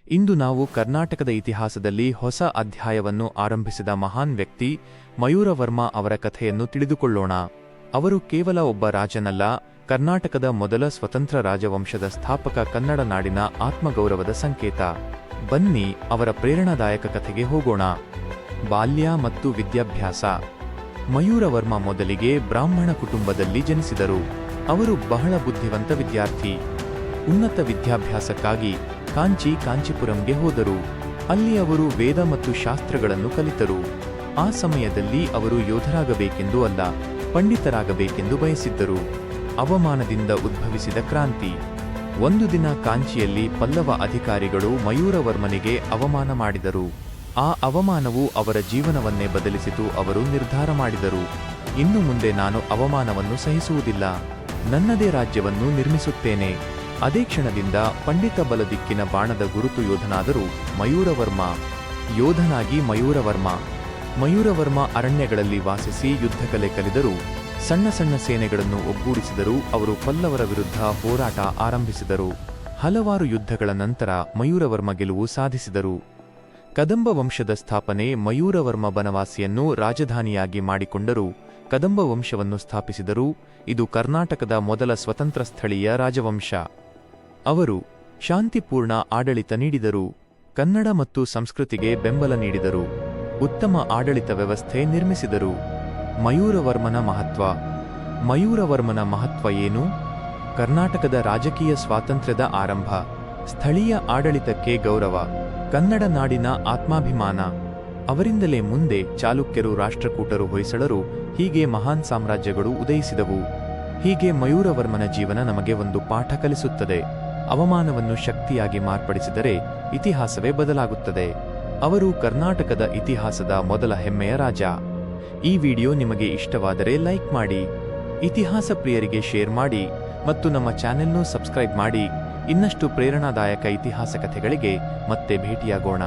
ಇಂದು ನಾವು ಕರ್ನಾಟಕದ ಇತಿಹಾಸದಲ್ಲಿ ಹೊಸ ಅಧ್ಯಾಯವನ್ನು ಆರಂಭಿಸಿದ ಮಹಾನ್ ವ್ಯಕ್ತಿ ಮಯೂರವರ್ಮ ಅವರ ಕಥೆಯನ್ನು ತಿಳಿದುಕೊಳ್ಳೋಣ. ಅವರು ಕೇವಲ ಒಬ್ಬ ರಾಜನಲ್ಲ, ಕರ್ನಾಟಕದ ಮೊದಲ ಸ್ವತಂತ್ರ ರಾಜವಂಶದ ಸ್ಥಾಪಕ, ಕನ್ನಡ ನಾಡಿನ ಆತ್ಮಗೌರವದ ಸಂಕೇತ. ಬನ್ನಿ ಅವರ ಪ್ರೇರಣಾದಾಯಕ ಕಥೆಗೆ ಹೋಗೋಣ. ಬಾಲ್ಯ ಮತ್ತು ವಿದ್ಯಾಭ್ಯಾಸ. ಮಯೂರವರ್ಮ ಮೊದಲಿಗೆ ಬ್ರಾಹ್ಮಣ ಕುಟುಂಬದಲ್ಲಿ ಜನಿಸಿದರು. ಅವರು ಬಹಳ ಬುದ್ಧಿವಂತ ವಿದ್ಯಾರ್ಥಿ. ಉನ್ನತ ವಿದ್ಯಾಭ್ಯಾಸಕ್ಕಾಗಿ ಕಾಂಚೀಪುರಂಗೆ ಹೋದರು. ಅಲ್ಲಿ ಅವರು ವೇದ ಮತ್ತು ಶಾಸ್ತ್ರಗಳನ್ನು ಕಲಿತರು. ಆ ಸಮಯದಲ್ಲಿ ಅವರು ಯೋಧರಾಗಬೇಕೆಂದು ಅಲ್ಲ, ಪಂಡಿತರಾಗಬೇಕೆಂದು ಬಯಸಿದ್ದರು. ಅವಮಾನದಿಂದ ಉದ್ಭವಿಸಿದ ಕ್ರಾಂತಿ. ಒಂದು ದಿನ ಕಾಂಚಿಯಲ್ಲಿ ಪಲ್ಲವ ಅಧಿಕಾರಿಗಳು ಮಯೂರವರ್ಮನಿಗೆ ಅವಮಾನ ಮಾಡಿದರು. ಆ ಅವಮಾನವು ಅವರ ಜೀವನವನ್ನೇ ಬದಲಿಸಿತು. ಅವರು ನಿರ್ಧಾರ ಮಾಡಿದರು, ಇನ್ನು ಮುಂದೆ ನಾನು ಅವಮಾನವನ್ನು ಸಹಿಸುವುದಿಲ್ಲ, ನನ್ನದೇ ರಾಜ್ಯವನ್ನು ನಿರ್ಮಿಸುತ್ತೇನೆ. ಅದೇ ಕ್ಷಣದಿಂದ ಪಂಡಿತ ಬಲ ದಿಕ್ಕಿನ ಬಾಣದ ಗುರುತು ಯೋಧನಾದರು ಮಯೂರವರ್ಮ. ಯೋಧನಾಗಿ ಮಯೂರವರ್ಮ ಅರಣ್ಯಗಳಲ್ಲಿ ವಾಸಿಸಿ ಯುದ್ಧಕಲೆ ಕಲಿದರು. ಸಣ್ಣ ಸಣ್ಣ ಸೇನೆಗಳನ್ನು ಒಗ್ಗೂಡಿಸಿದರು. ಅವರು ಪಲ್ಲವರ ವಿರುದ್ಧ ಹೋರಾಟ ಆರಂಭಿಸಿದರು. ಹಲವಾರು ಯುದ್ಧಗಳ ನಂತರ ಮಯೂರವರ್ಮ ಗೆಲುವು ಸಾಧಿಸಿದರು. ಕದಂಬ ವಂಶದ ಸ್ಥಾಪನೆ. ಮಯೂರವರ್ಮ ಬನವಾಸಿಯನ್ನು ರಾಜಧಾನಿಯಾಗಿ ಮಾಡಿಕೊಂಡರು. ಕದಂಬ ವಂಶವನ್ನು ಸ್ಥಾಪಿಸಿದರು. ಇದು ಕರ್ನಾಟಕದ ಮೊದಲ ಸ್ವತಂತ್ರ ಸ್ಥಳೀಯ ರಾಜವಂಶ. ಅವರು ಶಾಂತಿಪೂರ್ಣ ಆಡಳಿತ ನೀಡಿದರು. ಕನ್ನಡ ಮತ್ತು ಸಂಸ್ಕೃತಿಗೆ ಬೆಂಬಲ ನೀಡಿದರು. ಉತ್ತಮ ಆಡಳಿತ ವ್ಯವಸ್ಥೆ ನಿರ್ಮಿಸಿದರು. ಮಯೂರವರ್ಮನ ಮಹತ್ವ ಏನು? ಕರ್ನಾಟಕದ ರಾಜಕೀಯ ಸ್ವಾತಂತ್ರ್ಯದ ಆರಂಭ, ಸ್ಥಳೀಯ ಆಡಳಿತಕ್ಕೆ ಗೌರವ, ಕನ್ನಡ ನಾಡಿನ ಆತ್ಮಾಭಿಮಾನ. ಅವರಿಂದಲೇ ಮುಂದೆ ಚಾಲುಕ್ಯರು, ರಾಷ್ಟ್ರಕೂಟರು, ಹೊಯ್ಸಳರು, ಹೀಗೆ ಮಹಾನ್ ಸಾಮ್ರಾಜ್ಯಗಳು ಉದಯಿಸಿದವು. ಹೀಗೆ ಮಯೂರವರ್ಮನ ಜೀವನ ನಮಗೆ ಒಂದು ಪಾಠ ಕಲಿಸುತ್ತದೆ. ಅವಮಾನವನ್ನು ಶಕ್ತಿಯಾಗಿ ಮಾರ್ಪಡಿಸಿದರೆ ಇತಿಹಾಸವೇ ಬದಲಾಗುತ್ತದೆ. ಅವರು ಕರ್ನಾಟಕದ ಇತಿಹಾಸದ ಮೊದಲ ಹೆಮ್ಮೆಯ ರಾಜ. ಈ ವಿಡಿಯೋ ನಿಮಗೆ ಇಷ್ಟವಾದರೆ ಲೈಕ್ ಮಾಡಿ, ಇತಿಹಾಸ ಪ್ರಿಯರಿಗೆ ಶೇರ್ ಮಾಡಿ ಮತ್ತು ನಮ್ಮ ಚಾನೆಲ್ನ ಸಬ್ಸ್ಕ್ರೈಬ್ ಮಾಡಿ. ಇನ್ನಷ್ಟು ಪ್ರೇರಣಾದಾಯಕ ಇತಿಹಾಸ ಕಥೆಗಳಿಗೆ ಮತ್ತೆ ಭೇಟಿಯಾಗೋಣ.